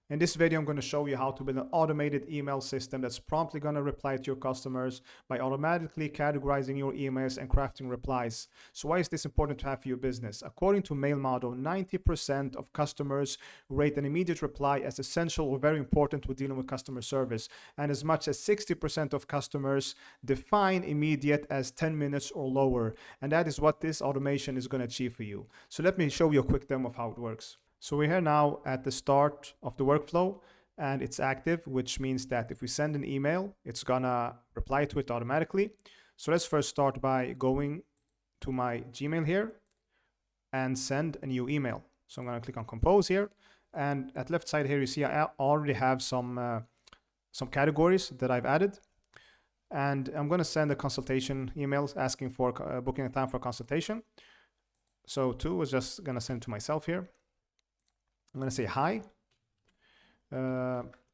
In this video, I'm going to show you how to build an automated email system that's promptly going to reply to your customers by automatically categorizing your emails and crafting replies. So why is this important to have for your business? According to Mail Model, 90% of customers rate an immediate reply as essential or very important when dealing with customer service. And as much as 60% of customers define immediate as 10 minutes or lower. And that is what this automation is going to achieve for you. So let me show you a quick demo of how it works. So we're here now at the start of the workflow and it's active, which means that if we send an email, it's gonna reply to it automatically. So let's first start by going to my Gmail here and send a new email. So I'm gonna click on compose here, and at left side here, you see I already have some categories that I've added. And I'm gonna send a consultation email asking for booking a time for a consultation. So two is just gonna send to myself here. I'm going to say, hi,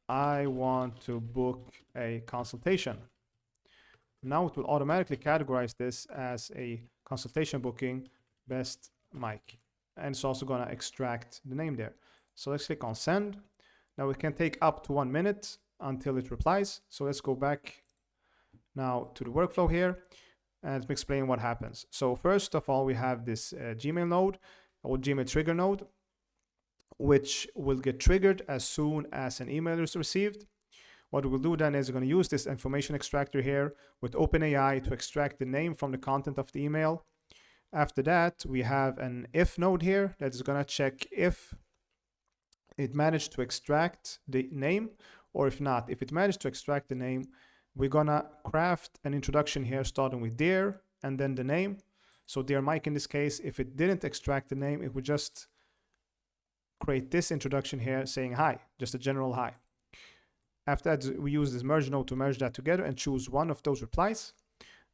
I want to book a consultation. Now it will automatically categorize this as a consultation booking, best Mike. And it's also going to extract the name there. So let's click on send. Now it can take up to 1 minute until it replies. So let's go back now to the workflow here and let me explain what happens. So first of all, we have this Gmail node or Gmail trigger node, which will get triggered as soon as an email is received. What we'll do then is we're going to use this information extractor here with OpenAI to extract the name from the content of the email. After that, we have an if node here that is going to check if it managed to extract the name or if not. If it managed to extract the name, we're going to craft an introduction here starting with dear and then the name. So dear Mike in this case, if it didn't extract the name, it would just create this introduction here saying hi, just a general hi. After that, we use this merge node to merge that together and choose one of those replies.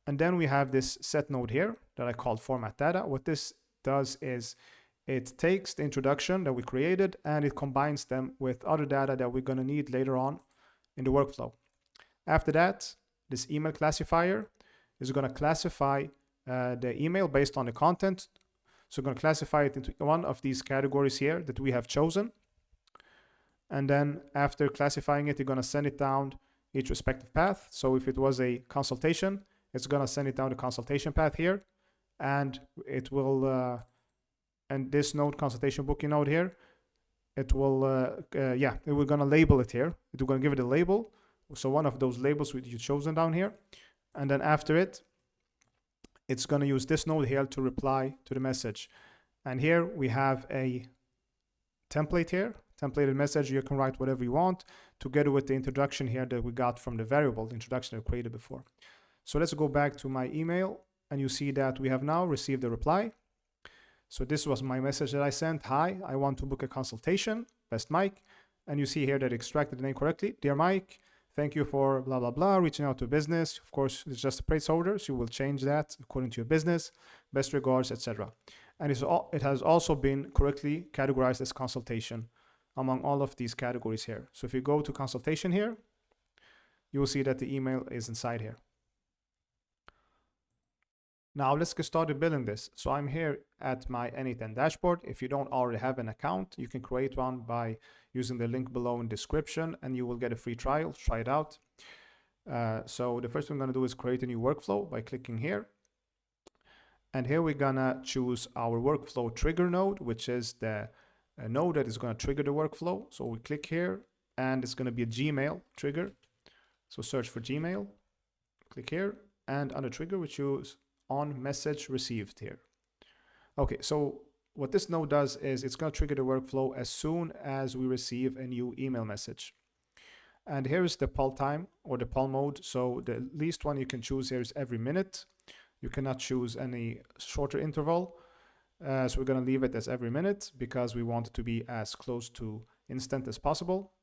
And then we have this set node here that I called format data. What this does is it takes the introduction that we created and it combines them with other data that we're going to need later on in the workflow. After that, this email classifier is going to classify the email based on the content. So we're going to classify it into one of these categories here that we have chosen. And then after classifying it, you're going to send it down each respective path. So if it was a consultation, it's going to send it down the consultation path here. And it will, and this node, consultation booking node here, it will, we're going to label it here. We're going to give it a label. So one of those labels you've chosen down here. And then after it, it's going to use this node here to reply to the message. And here we have a template here, templated message. You can write whatever you want together with the introduction here that we got from the variable, the introduction that we created before. So let's go back to my email and you see that we have now received a reply. So this was my message that I sent. Hi, I want to book a consultation, best Mike. And you see here that it extracted the name correctly. Dear Mike, thank you for blah, blah, blah, reaching out to business. Of course, it's just a placeholder, so you will change that according to your business. Best regards, etc. And it has also been correctly categorized as consultation among all of these categories here. So if you go to consultation here, you will see that the email is inside here. Now let's get started building this. So I'm here at my n8n dashboard. If you don't already have an account, you can create one by using the link below in description and you will get a free trial. Try it out. So the first thing I'm going to do is create a new workflow by clicking here. And here we're going to choose our workflow trigger node, which is the node that is going to trigger the workflow. So we click here and it's going to be a Gmail trigger. So search for Gmail, click here, and under trigger we choose on message received here. Okay, so what this node does is it's going to trigger the workflow as soon as we receive a new email message. And here is the poll time or the poll mode. So the least one you can choose here is every minute. You cannot choose any shorter interval. So we're going to leave it as every minute because we want it to be as close to instant as possible.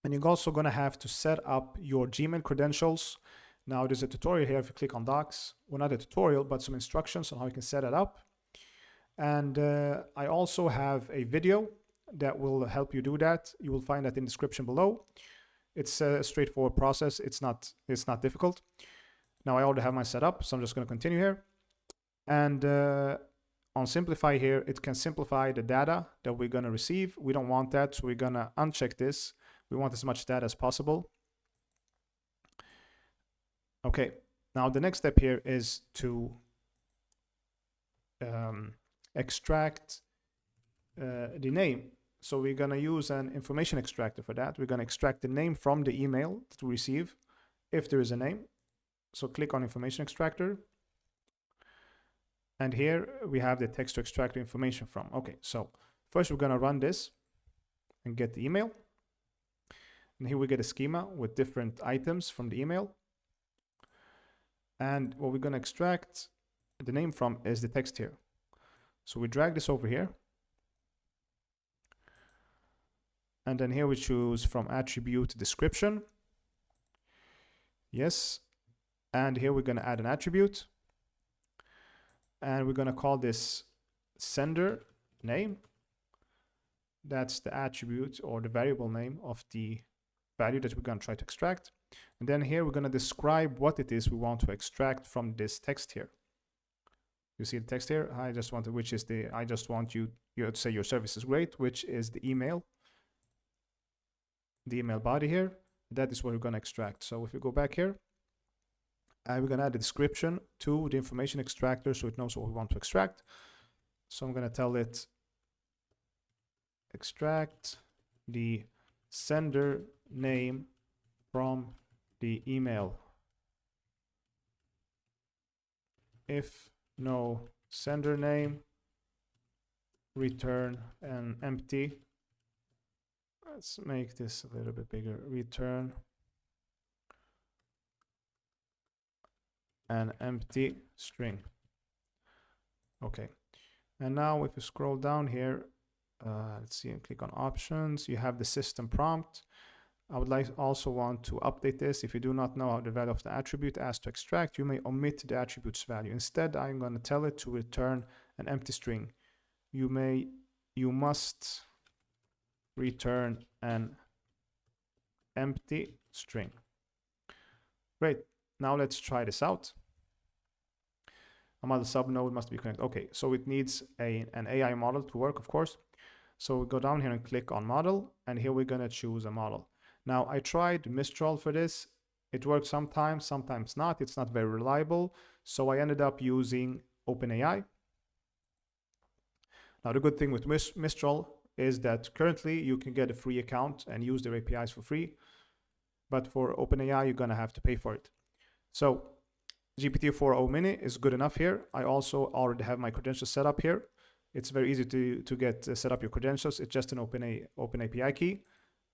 And you're also going to have to set up your Gmail credentials. Now there's a tutorial here if you click on docs. Well, not a tutorial, but some instructions on how you can set it up. And I also have a video that will help you do that. You will find that in the description below. It's a straightforward process. It's not difficult. Now I already have my setup, so I'm just going to continue here. And on simplify here, it can simplify the data that we're going to receive. We don't want that, so we're going to uncheck this. We want as much data as possible. Okay, now the next step here is to extract the name. So we're going to use an information extractor for that. We're going to extract the name from the email that we receive, if there is a name. So click on information extractor. And here we have the text to extract the information from. Okay, so first we're going to run this and get the email. And here we get a schema with different items from the email. And what we're going to extract the name from is the text here. So we drag this over here. And then here we choose from attribute description. Yes. And here we're going to add an attribute. And we're going to call this sender name. That's the attribute or the variable name of the value that we're going to try to extract. And then here we're going to describe what it is we want to extract from this text here. You see the text here? I just want you to say your service is great, which is the email body here. That is what we're going to extract. So if we go back here, we're going to add a description to the information extractor so it knows what we want to extract. So I'm going to tell it extract the sender name from the email. If no sender name, return an empty. Let's make this a little bit bigger. Return an empty string. Okay, and now if you scroll down here, let's see, and click on options, you have the system prompt. I would also want to update this. If you do not know how the value of the attribute as to extract, you may omit the attribute's value. Instead, I'm going to tell it to return an empty string. You must return an empty string. Great. Now let's try this out. A model subnode must be connected. Okay, so it needs an AI model to work, of course. So we go down here and click on model, and here we're going to choose a model. Now I tried Mistral for this. It works sometimes, sometimes not. It's not very reliable. So I ended up using OpenAI. Now the good thing with Mistral is that currently you can get a free account and use their APIs for free. But for OpenAI, you're going to have to pay for it. So GPT-4o Mini is good enough here. I also already have my credentials set up here. It's very easy to get set up your credentials. It's just an open API key.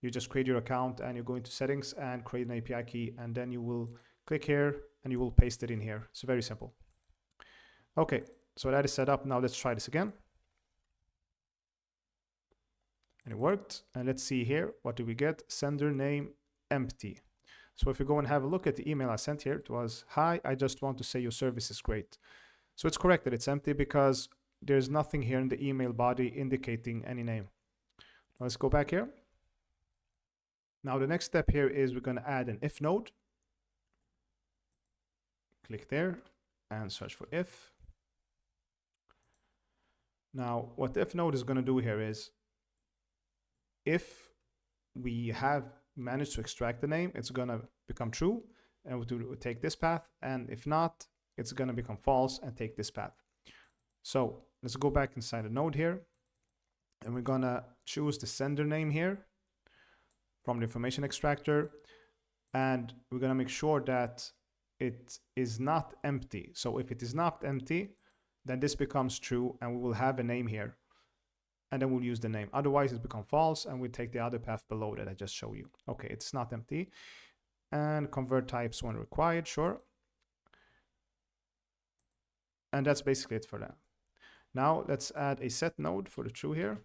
You just create your account and you go into settings and create an API key, and then you will click here and you will paste it in here. It's very simple. Okay, so that is set up. Now let's try this again. And it worked. And let's see here. What do we get? Sender name empty. So if you go and have a look at the email I sent here, it was, hi, I just want to say your service is great. So it's correct that it's empty because there's nothing here in the email body indicating any name. Now let's go back here. Now the next step here is we're going to add an if node. Click there and search for if. Now what the if node is going to do here is, if we have managed to extract the name, it's going to become true and we'll take this path, and if not, it's going to become false and take this path. So let's go back inside the node here, and we're going to choose the sender name here from the information extractor, and we're going to make sure that it is not empty. So if it is not empty, then this becomes true and we will have a name here, and then we'll use the name. Otherwise it's become false and we take the other path below that I just showed you. Okay, it's not empty. And convert types when required, sure. And that's basically it for that. Now let's add a set node for the true here.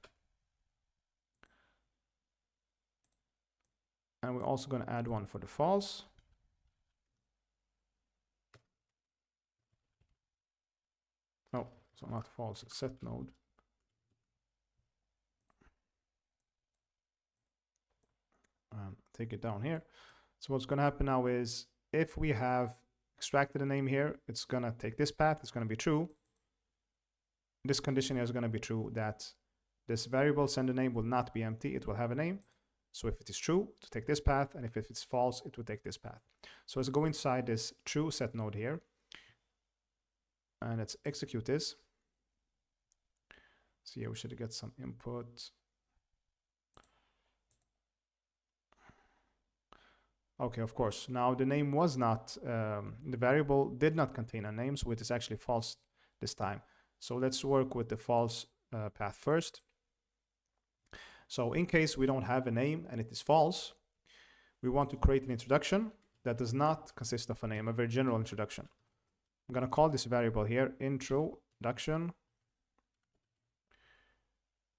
And we're also going to add one for the false. Oh, so not false, it's set node. Take it down here. So what's going to happen now is, if we have extracted a name here, it's going to take this path, it's going to be true. this condition here is going to be true, that this variable sender name will not be empty, it will have a name. So if it is true, to take this path, and if it's false, it will take this path. So let's go inside this true set node here, and let's execute this. So here we should get some input. Okay, of course. Now the name was not, the variable did not contain a name, so it is actually false this time. So let's work with the false path first. So in case we don't have a name and it is false, we want to create an introduction that does not consist of a name, a very general introduction. I'm going to call this variable here introduction.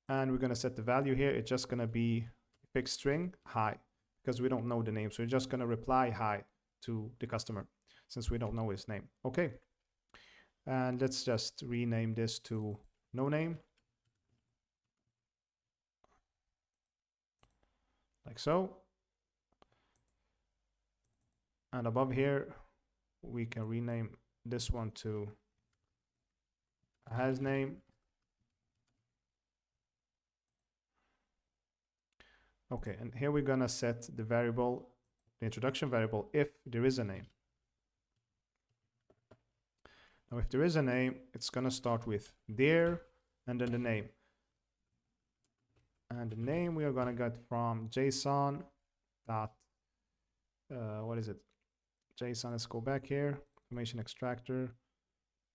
And we're going to set the value here. It's just going to be fixed string hi, because we don't know the name. So we're just going to reply hi to the customer since we don't know his name. Okay. And let's just rename this to no name. Like so. And above here, we can rename this one to has name. Okay, and here we're gonna set the variable, the introduction variable, if there is a name. Now, if there is a name, it's gonna start with there and then the name. And the name we are gonna get from JSON dot what is it? JSON. Let's go back here. Information extractor.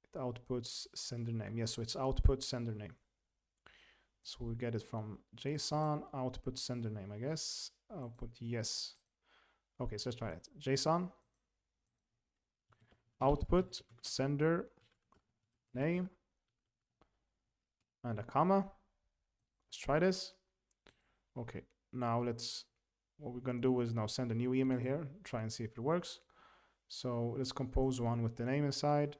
It outputs sender name. Yes, so it's output sender name. So we get it from JSON output sender name, I guess. Output yes. Okay, so let's try it. JSON output sender name and a comma. Let's try this. Okay, now what we're gonna do is now send a new email here, try and see if it works. So let's compose one with the name inside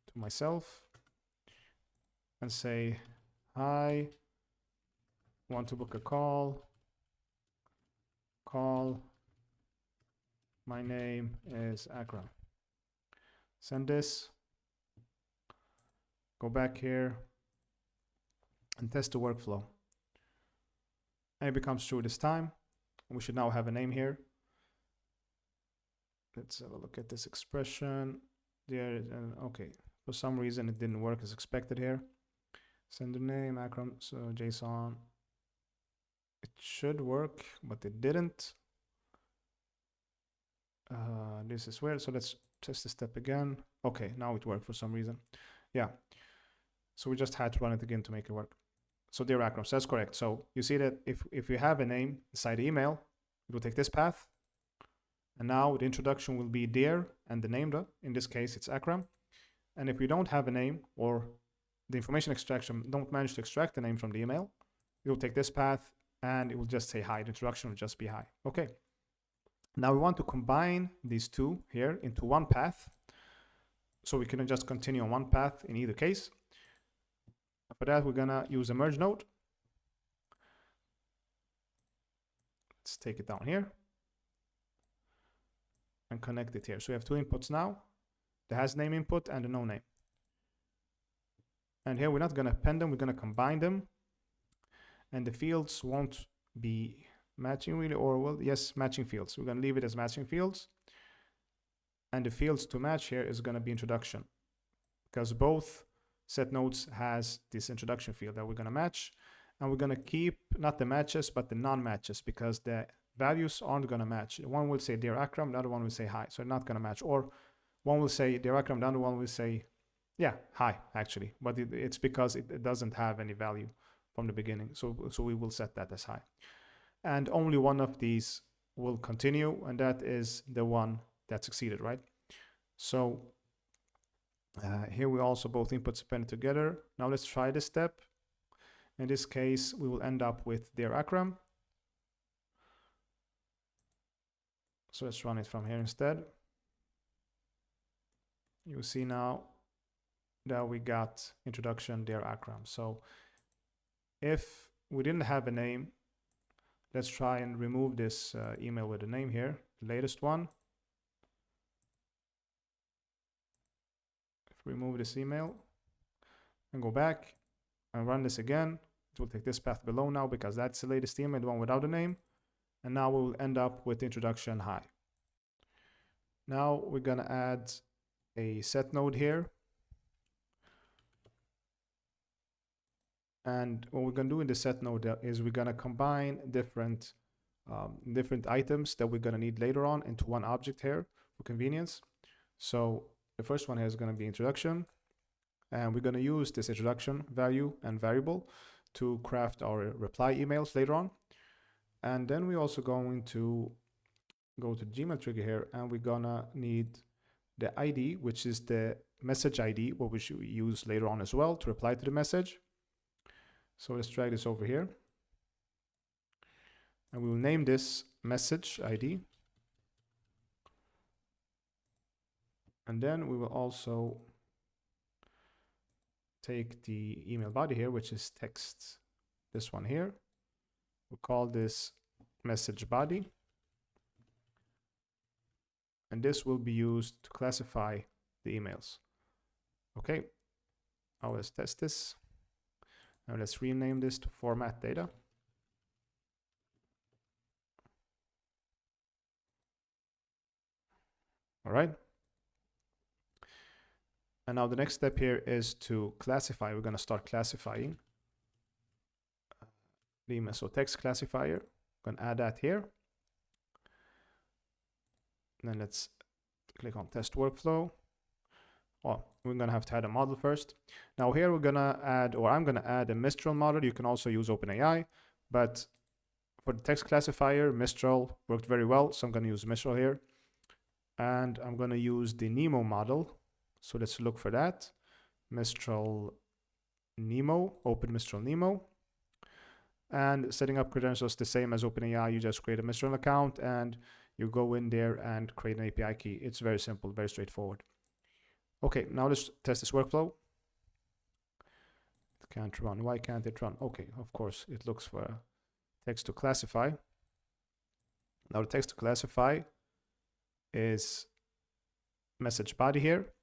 to myself and say, hi, want to book a call. My name is Akram. Send this. Go back here and test the workflow. And it becomes true this time. We should now have a name here. Let's have a look at this expression. There, okay. For some reason, it didn't work as expected here. Sender name, Akram, so JSON. It should work, but it didn't. This is weird, so let's test the step again. Okay, now it worked for some reason. Yeah, so we just had to run it again to make it work. So dear Akram, so that's correct. So you see that if you have a name inside the email, it will take this path. And now the introduction will be there and the name, in this case, it's Akram. And if we don't have a name or the information extraction don't manage to extract the name from the email, it will take this path and it will just say hi. The introduction will just be hi. Okay. Now we want to combine these two here into one path. So we can just continue on one path in either case. For that, we're gonna use a merge node. Let's take it down here and connect it here. So we have two inputs now, the has name input and the no name. And here we're not gonna append them, we're gonna combine them. And the fields won't be matching really, or well, yes, matching fields. We're gonna leave it as matching fields. And the fields to match here is gonna be introduction, because both set nodes has this introduction field that we're gonna match. And we're gonna keep not the matches, but the non-matches, because the values aren't gonna match. One will say dear Akram, the other one will say hi. So they're not gonna match. Or one will say dear Akram, the other one will say, yeah, hi, actually. But it's because it doesn't have any value from the beginning. So we will set that as hi. And only one of these will continue, and that is the one that succeeded, right? So here we also both inputs appended together. Now let's try this step. In this case, we will end up with dear Akram. So let's run it from here instead. You see now that we got introduction dear Akram. So if we didn't have a name, let's try and remove this email with a name here, the latest one. Remove this email and go back and run this again. It will take this path below now because that's the latest email, the one without a name. And now we will end up with introduction hi. Now we're gonna add a set node here. And what we're gonna do in the set node is we're gonna combine different items that we're gonna need later on into one object here for convenience. So the first one here is gonna be introduction. And we're gonna use this introduction value and variable to craft our reply emails later on. And then we're also going to go to the Gmail trigger here, and we're gonna need the ID, which is the message ID, what we should use later on as well to reply to the message. So let's drag this over here. And we will name this message ID. And then we will also take the email body here, which is text, this one here. We'll call this message body. And this will be used to classify the emails. Okay, now let's test this. Now let's rename this to format data. All right. And now the next step here is to classify. We're going to start classifying the email. So text classifier, I'm going to add that here. And then let's click on test workflow. Well, we're going to have to add a model first. Now here we're going to add, or I'm going to add a Mistral model. You can also use OpenAI, but for the text classifier, Mistral worked very well. So I'm going to use Mistral here. And I'm going to use the Nemo model. So let's look for that. Mistral Nemo, open Mistral Nemo. And setting up credentials the same as OpenAI. You just create a Mistral account and you go in there and create an API key. It's very simple, very straightforward. Okay, now let's test this workflow. It can't run. Why can't it run? Okay, of course, it looks for a text to classify. Now the text to classify is message body here.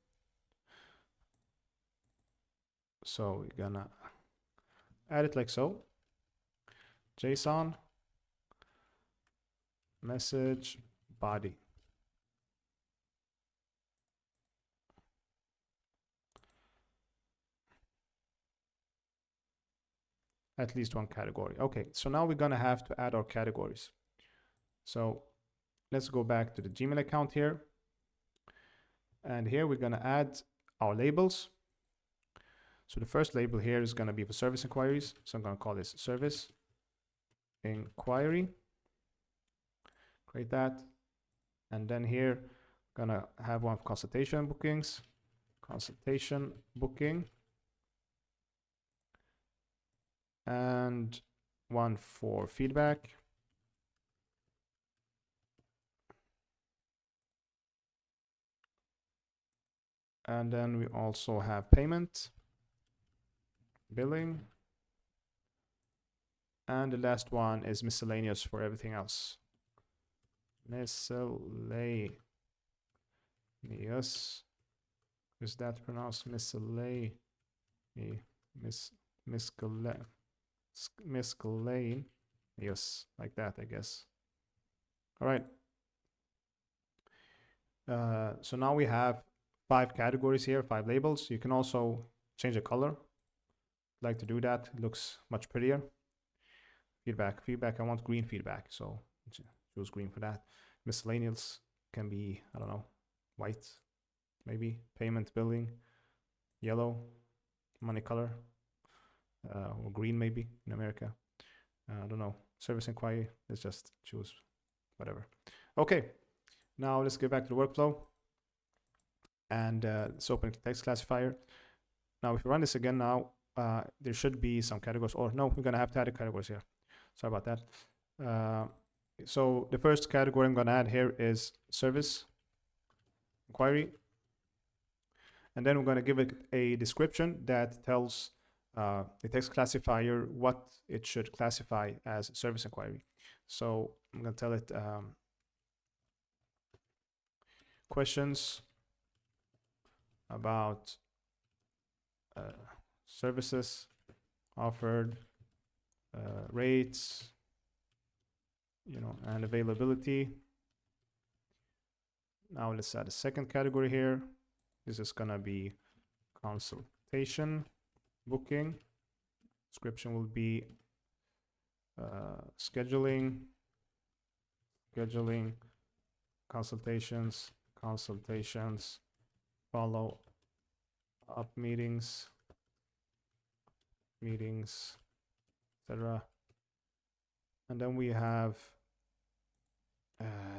So we're gonna add it like so. JSON message body. At least one category. Okay, so now we're gonna have to add our categories. So let's go back to the Gmail account here. And here we're gonna add our labels. So the first label here is gonna be for service inquiries. So I'm gonna call this service inquiry. Create that. And then here, gonna have one for consultation bookings, consultation booking, and one for feedback. And then we also have payment, billing, and the last one is miscellaneous for everything else. Miscellaneous. Is that pronounced miscellaneous? Miscellaneous, like that, I guess. All right. So now we have 5 categories here, 5 labels. You can also change the color. I'd like to do that. It looks much prettier. Feedback. I want green feedback, so choose green for that. Miscellaneous can be, I don't know, white, maybe. Payment, billing, yellow, money color, or green maybe in America. I don't know. Service inquiry. Let's just choose whatever. Okay. Now let's get back to the workflow. And let's open the text classifier. Now, if you run this again now, there should be some categories. Or no, we're going to have to add the categories here. Sorry about that. So the first category I'm going to add here is service inquiry. And then we're going to give it a description that tells the text classifier what it should classify as service inquiry. So I'm going to tell it questions about services offered, rates, and availability. Now let's add a second category here. This is gonna be consultation booking. Description will be scheduling, consultations, follow up meetings, etc. And then we have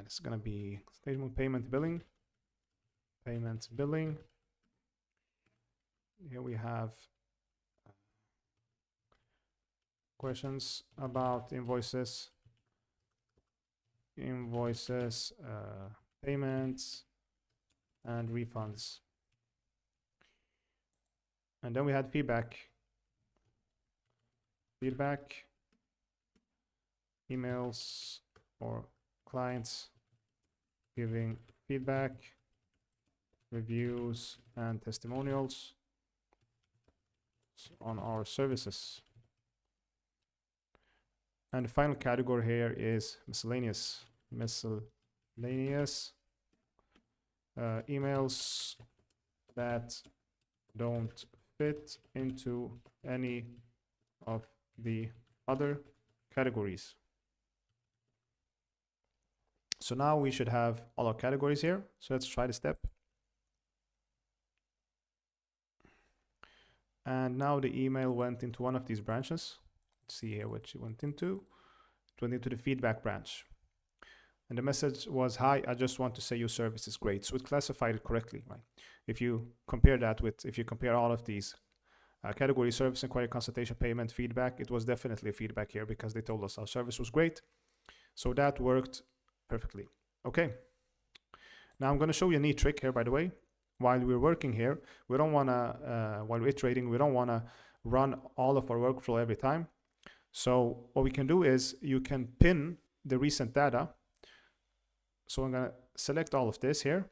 it's gonna be statement payment billing. Here we have questions about invoices, payments, and refunds. And then we had feedback, emails or clients giving feedback, reviews, and testimonials on our services. And the final category here is miscellaneous. Emails that don't fit into any of the other categories. So now we should have all our categories here. So let's try the step. And now the email went into one of these branches. Let's see here what it went into. It went into the feedback branch. And the message was, hi, I just want to say your service is great. So it classified it correctly, right? If you compare that with, if you compare all of these category, service, inquiry, consultation, payment, feedback, it was definitely a feedback here because they told us our service was great. So that worked perfectly. Okay. Now I'm going to show you a neat trick here, by the way. While we're working here, we don't want to, while we're iterating, we don't want to run all of our workflow every time. So what we can do is you can pin the recent data. So I'm going to select all of this here,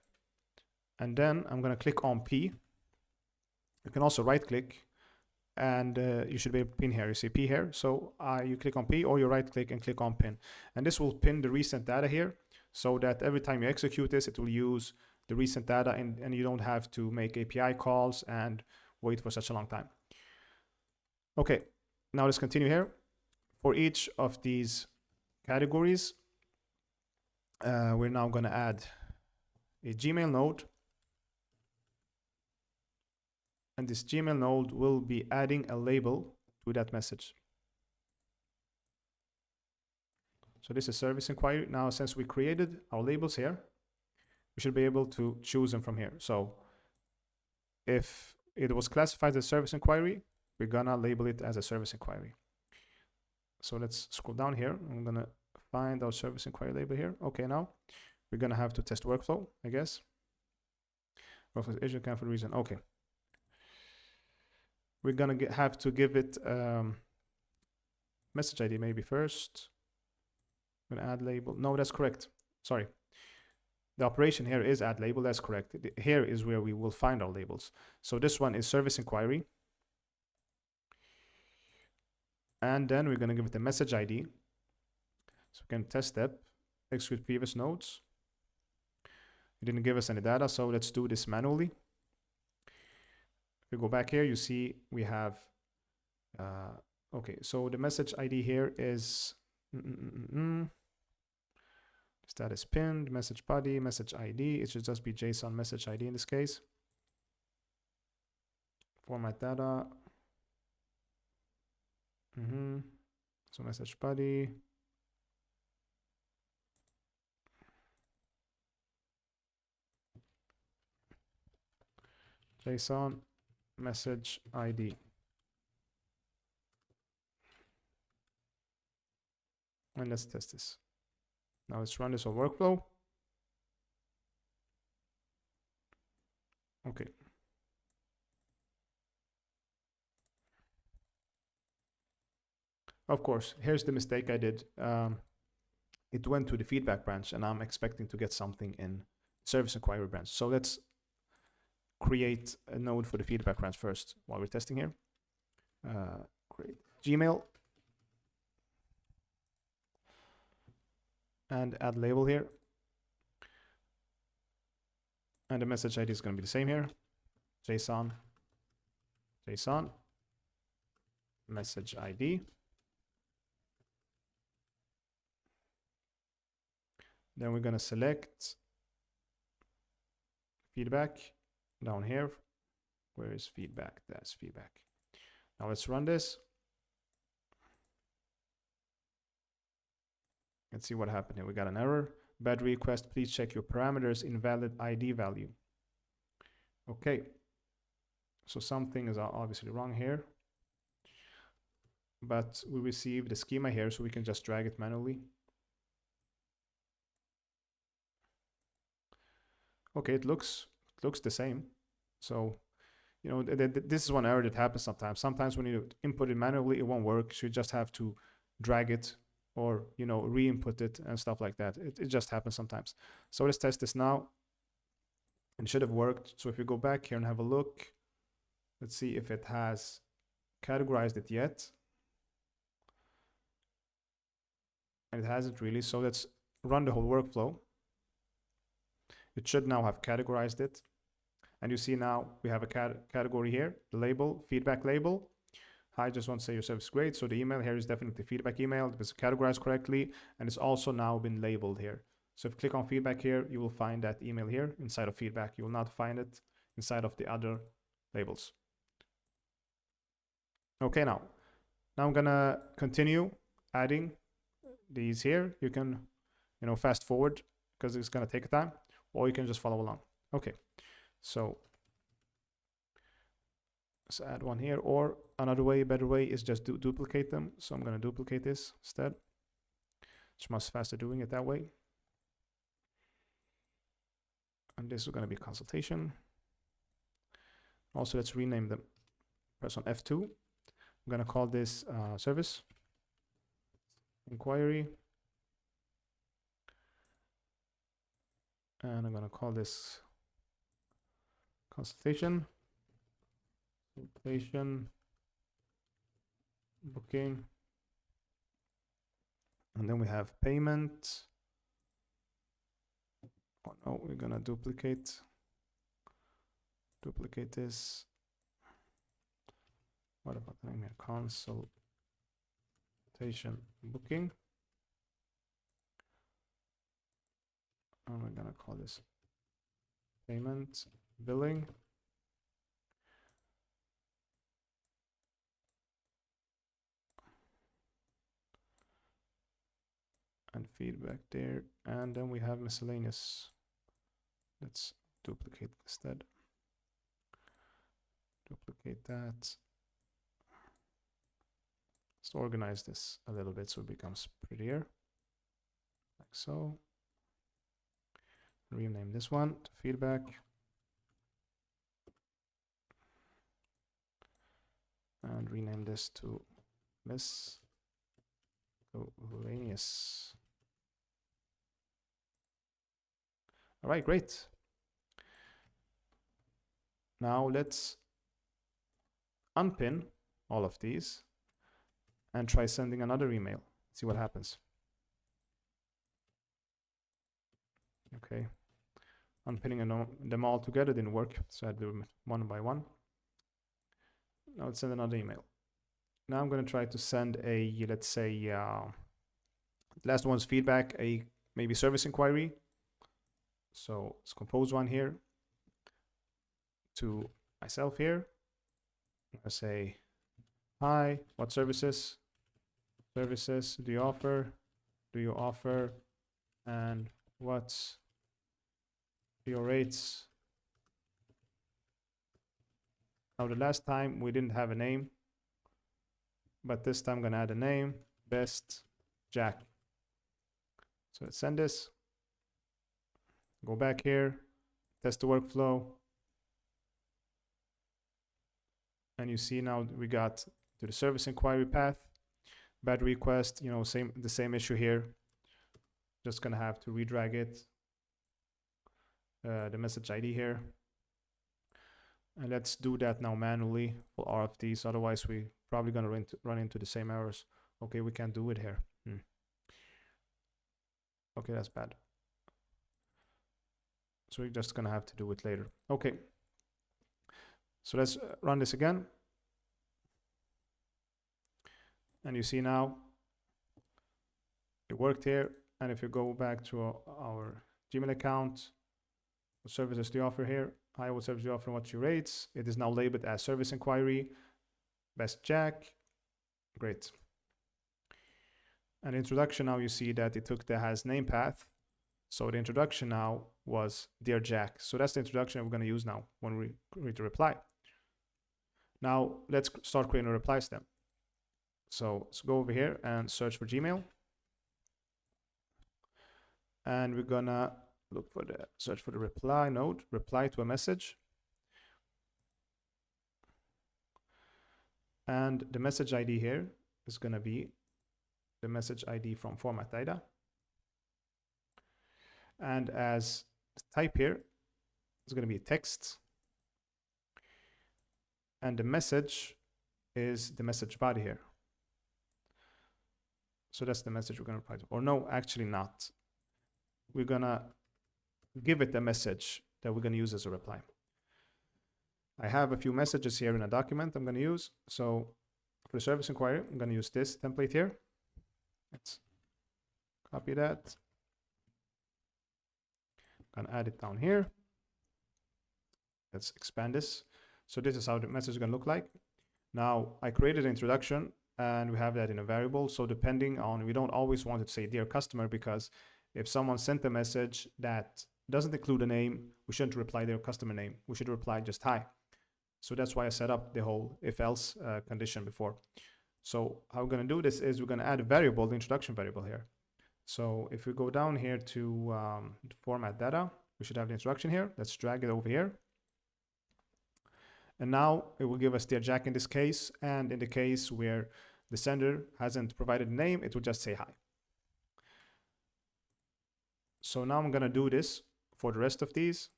and then I'm going to click on P. You can also right click, and you should be able to pin here. You see P here. So you click on P, or you right click and click on pin. And this will pin the recent data here, so that every time you execute this, it will use the recent data, and you don't have to make API calls and wait for such a long time. Okay, now let's continue here. For each of these categories, we're now going to add a Gmail node. And this Gmail node will be adding a label to that message. So this is service inquiry. Now, since we created our labels here, we should be able to choose them from here. So if it was classified as a service inquiry, we're gonna label it as a service inquiry. So let's scroll down here. I'm gonna find our service inquiry label here. Okay, now we're gonna have to test workflow, I guess. Workflow issue can for reason. Okay. We're gonna have to give it message ID maybe first. I'm gonna add label. No, that's correct. Sorry. The operation here is add label. That's correct. Here is where we will find our labels. So this one is service inquiry. And then we're gonna give it a message ID. So we can test step, execute previous nodes. It didn't give us any data, so let's do this manually. If we go back here, you see we have, okay, so the message ID here is, status pinned, message body, message ID. It should just be JSON message ID in this case. Format data. So message body. JSON message ID. And let's test this. Now let's run this on workflow. Okay. Of course, here's the mistake I did. It went to the feedback branch, and I'm expecting to get something in service inquiry branch. So let's create a node for the feedback branch first while we're testing here. Great. Gmail. And add label here. And the message ID is going to be the same here. JSON, JSON, message ID. Then we're going to select feedback down here. Where is feedback? That's feedback. Now let's run this. Let's see what happened here. We got an error. Bad request. Please check your parameters. Invalid ID value. Okay. So something is obviously wrong here. But we received the schema here, so we can just drag it manually. Okay, it looks the same. So, you know, this is one error that happens sometimes. Sometimes when you input it manually, it won't work. So you just have to drag it or, you know, re-input it and stuff like that. It just happens sometimes. So let's test this now. It should have worked. So if we go back here and have a look, let's see if it has categorized it yet. And it hasn't really. So let's run the whole workflow. It should now have categorized it. And you see now we have a category here, the label, feedback label. Hi, just want to say your service is great. So the email here is definitely feedback email. It was categorized correctly. And it's also now been labeled here. So if you click on feedback here, you will find that email here inside of feedback. You will not find it inside of the other labels. Okay, now I'm gonna continue adding these here. You can, you know, fast forward because it's gonna take time, or you can just follow along. Okay, so let's add one here, or another way, better way is just duplicate them. So I'm gonna duplicate this instead. It's much faster doing it that way. And this is gonna be consultation. Also, let's rename them. Press on F2. I'm gonna call this service inquiry. And I'm gonna call this consultation booking. And then we have payment. Oh no, we're gonna duplicate this. What about the name here? Consultation booking. And we're gonna call this payment billing. And feedback there. And then we have miscellaneous. Let's duplicate instead. Duplicate that. Let's organize this a little bit so it becomes prettier. Like so. Rename this one to feedback. And rename this to miscellaneous. All right, great. Now let's unpin all of these and try sending another email. See what happens. Okay. Unpinning them all together didn't work, so I had to do them one by one. Now let's send another email. Now I'm going to try to send a, let's say, last one's feedback, a maybe service inquiry. So let's compose one here to myself here. I say, hi, what services do you offer? And what's your rates? Now the last time we didn't have a name, but this time I'm gonna add a name, best Jack. So let's send this. Go back here, test the workflow. And you see now we got to the service inquiry path, bad request, you know, the same issue here. Just gonna have to redrag it, the message ID here. And let's do that now manually for all of these, otherwise we probably going to run into the same errors. Okay, we can't do it here. Okay, that's bad. So we're just going to have to do it later. Okay. So let's run this again. And you see now it worked here. And if you go back to our Gmail account, what services do you offer here? Hi, what service do you offer and what's your rates? It is now labeled as service inquiry, best Jack. Great. And introduction, now you see that it took the has name path. So the introduction now was Dear Jack. So that's the introduction we're going to use now when we create a reply. Now let's start creating a reply step. So let's go over here and search for Gmail. And we're gonna look for the search for the reply node, reply to a message. And the message ID here is gonna be the message ID from format data. And as type here is gonna be text. And the message is the message body here. So that's the message we're gonna reply to. Or no, actually not. We're gonna give it a message that we're gonna use as a reply. I have a few messages here in a document I'm gonna use. So for the service inquiry, I'm gonna use this template here. Let's copy that. I'm gonna add it down here. Let's expand this. So this is how the message is gonna look like. Now I created an introduction and we have that in a variable. So depending on, we don't always want to say dear customer, because if someone sent a message that doesn't include a name, we shouldn't reply their customer name. We should reply just hi. So that's why I set up the whole if else condition before. So how we're going to do this is we're going to add a variable, the introduction variable here. So if we go down here to format data, we should have the introduction here. Let's drag it over here. And now it will give us dear Jack in this case. And in the case where the sender hasn't provided a name, it will just say hi. So now I'm going to do this for the rest of these.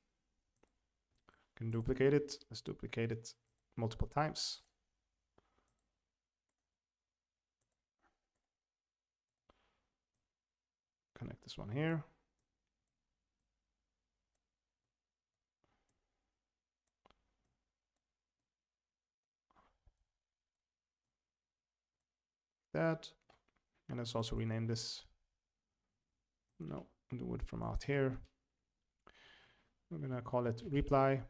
Can duplicate it. Let's duplicate it multiple times. Connect this one here. That. And let's also rename this. No, do it from out here. We're going to call it reply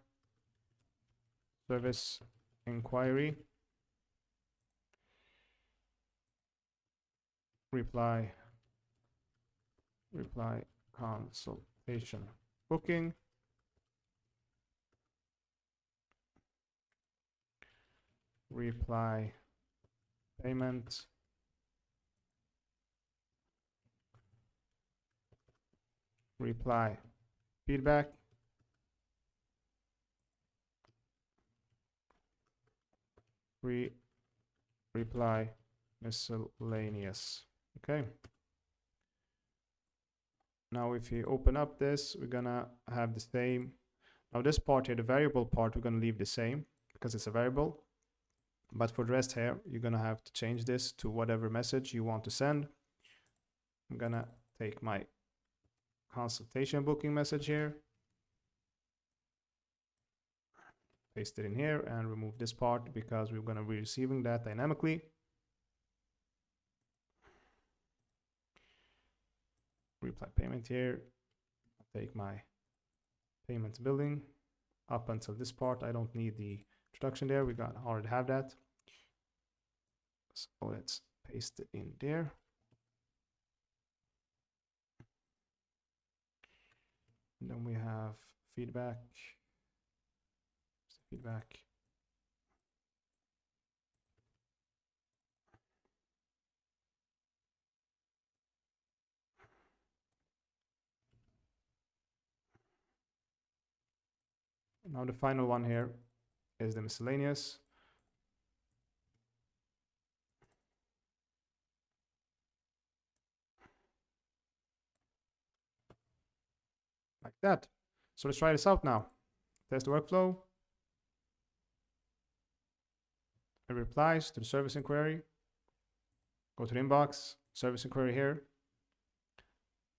service inquiry. Reply consultation booking. Reply payment. Reply feedback. Reply miscellaneous. Okay. Now if you open up this, we're gonna have the same. Now this part here, the variable part, we're gonna leave the same because it's a variable. But for the rest here, you're gonna have to change this to whatever message you want to send. I'm gonna take my consultation booking message here, paste it in here, and remove this part because we're going to be receiving that dynamically. Reply payment here. I'll take my payments building up until this part. I don't need the introduction there. We already have that. So let's paste it in there. And then we have feedback. Feedback. Now the final one here is the miscellaneous. Like that. So let's try this out now. Test the workflow. a replies to the service inquiry. Go to the inbox, service inquiry here.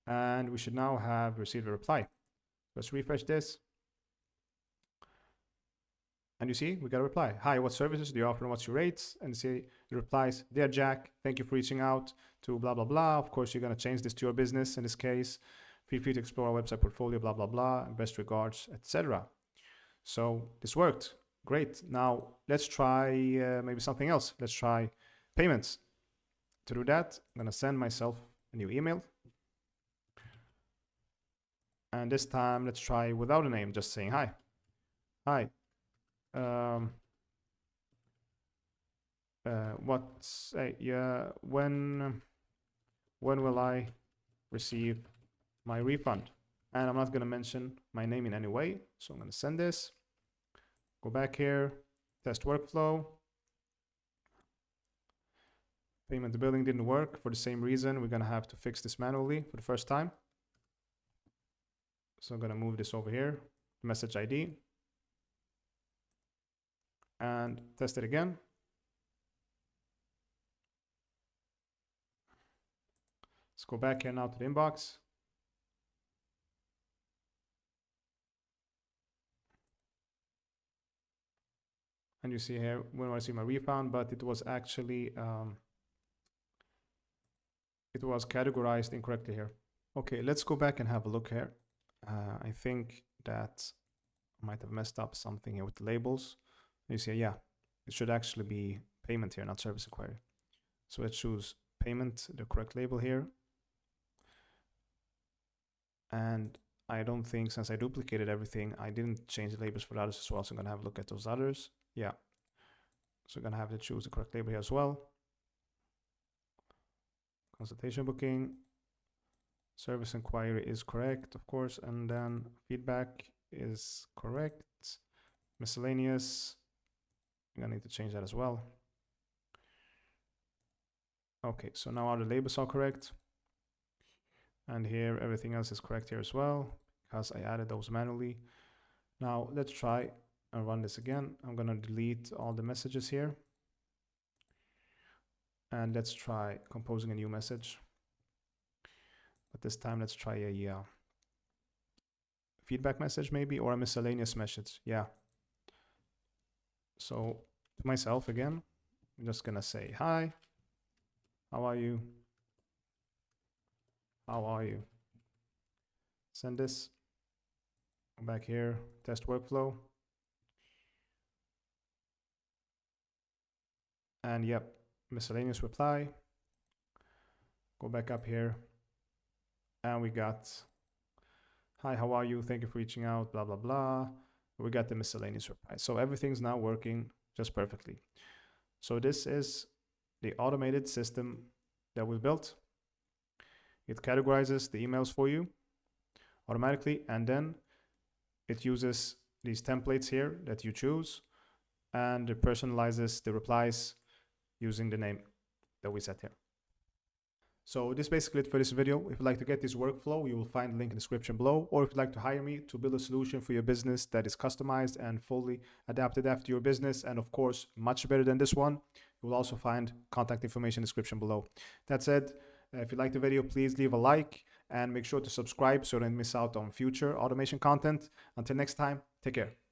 And we should now have received a reply. Let's refresh this. And you see, we got a reply. Hi, what services do you offer and what's your rates? And you see the replies, dear Jack, thank you for reaching out to blah, blah, blah. Of course, you're going to change this to your business in this case. Feel free to explore our website portfolio, blah, blah, blah. Best regards, etc. So this worked. Great. Now let's try maybe something else. Let's try payments. To do that, I'm going to send myself a new email. And this time, let's try without a name, just saying hi. Hi. When will I receive my refund? And I'm not going to mention my name in any way. So I'm going to send this. Go back here, test workflow. Payment billing didn't work for the same reason. We're going to have to fix this manually for the first time. So I'm going to move this over here, message ID, and test it again. Let's go back here now to the inbox. And you see here when I see my refund, but it was actually, it was categorized incorrectly here. Okay, let's go back and have a look here. I think that I might have messed up something here with the labels. You see, yeah, it should actually be payment here, not service inquiry. So let's choose payment, the correct label here. And I don't think, since I duplicated everything, I didn't change the labels for the others as well. So I'm going to have a look at those others. Yeah. So I'm going to have to choose the correct label here as well. Consultation booking. Service inquiry is correct, of course. And then feedback is correct. Miscellaneous. I'm going to need to change that as well. Okay, so now all the labels are correct. And here, everything else is correct here as well, because I added those manually. Now, let's try and run this again. I'm going to delete all the messages here. And let's try composing a new message. But this time, let's try a feedback message maybe, or a miscellaneous message. Yeah. So to myself again, I'm just going to say, hi, how are you? How are you? Send this. Go back here, test workflow. And yep, miscellaneous reply. Go back up here. And we got, hi, how are you? Thank you for reaching out, blah, blah, blah. We got the miscellaneous reply. So everything's now working just perfectly. So this is the automated system that we built. It categorizes the emails for you automatically, and then it uses these templates here that you choose, and it personalizes the replies using the name that we set here. So this is basically it for this video. If you'd like to get this workflow, you will find the link in the description below. Or if you'd like to hire me to build a solution for your business that is customized and fully adapted after your business, and of course, much better than this one, you will also find contact information in the description below. That said, if you like the video, please leave a like and make sure to subscribe so you don't miss out on future automation content. Until next time, take care.